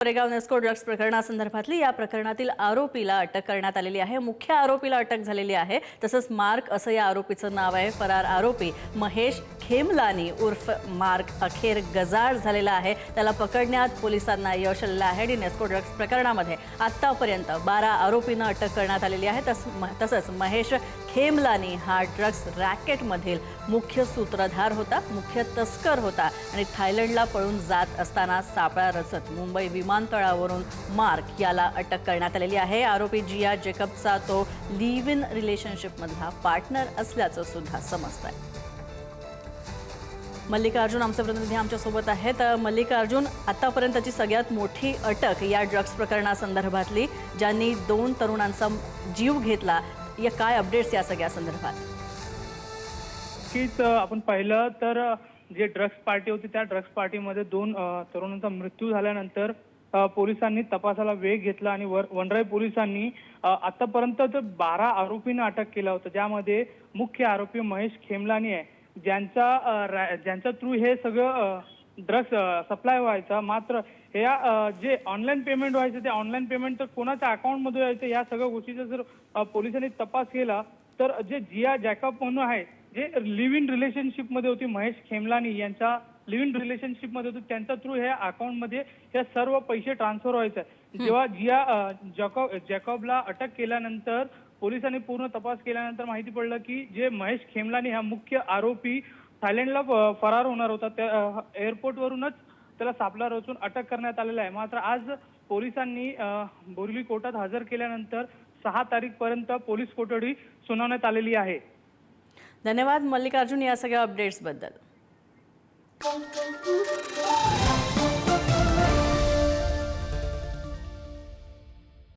Koregaon Nesco drugs प्रकरणासंदर्भातली या प्रकरणातील आरोपीला अटक करण्यात आलेली आहे। मुख्य आरोपीला अटक झालेली आहे। तसंच मार्क असं या आरोपीचं नाव आहे। फरार आरोपी महेश खेमलानी उर्फ मार्क अखेर गजाआड झालेला आहे। त्याला पकडण्यात पोलिसांना यश आलेलं आहे आणि नेस्को ड्रग्ज प्रकरणामध्ये आतापर्यंत 12 आरोपींना अटक करण्यात आलेली आहे। तसंच महेश खेमलानी हा ड्रग्ज रॅकेटमधील मुख्य सूत्रधार होता, मुख्य तस्कर होता आणि थायलंडला पळून जात असताना सापळा रचत मुंबई विमानतळावरून मार्क याला अटक करण्यात आलेली आहे। आरोपी जिया जेकबचा तो लिव्ह इन रिलेशनशिपमधला पार्टनर असल्याचं सुद्धा समजतंय। मल्लिकार्जुन आमचे प्रतिनिधी आमच्या सोबत आहेत। मल्लिकार्जुन, आतापर्यंतची सगळ्यात मोठी अटक या ड्रग्ज प्रकरणासंदर्भातली, ज्यांनी 2 तरुणांचा जीव घेतला, या काय अपडेट्स या सगळ्या संदर्भात? कीच आपण पाहिलं तर जे ड्रग्स पार्टी होती त्या ड्रग्स पार्टीमध्ये 2 तरुणांचा मृत्यू झाल्यानंतर पोलिसांनी तपासाला वेग घेतला आणि वनराई पोलिसांनी आतापर्यंत 12 आरोपींना अटक केलं होतं, ज्यामध्ये मुख्य आरोपी महेश खेमलानी आहे, ज्यांच्या थ्रू हे सगळं ड्रग्स सप्लाय व्हायचा। मात्र या जे ऑनलाईन पेमेंट व्हायचं ते ऑनलाईन पेमेंट तर कोणाच्या अकाउंटमध्ये व्हायचं या सगळ्या गोष्टीचा जर पोलिसांनी तपास केला तर जे जिया जॅकब म्हणून आहे, जे लिव्ह इन रिलेशनशिपमध्ये होती, महेश खेमलानी यांच्या लिव्ह इन रिलेशनशिपमध्ये होती, त्यांच्या थ्रू ह्या अकाउंटमध्ये हे सर्व पैसे ट्रान्सफर व्हायचे। जेव्हा जिया जॅकबला अटक केल्यानंतर पोलिसांनी पूर्ण तपास केल्यानंतर माहिती पडलं की जे महेश खेमलानी हा मुख्य आरोपी थायलंडला फरार होणार होता। त्या एअरपोर्टवरूनच त्याला सापळा रचून अटक करण्यात आलेला आहे। मात्र आज पोलिसांनी बोरिवली कोर्टात हजर केल्यानंतर 6 तारीखपर्यंत पोलीस कोठडी सुनावण्यात आलेली आहे। धन्यवाद मल्लिकार्जुन या सगळ्या अपडेट्सबद्दल।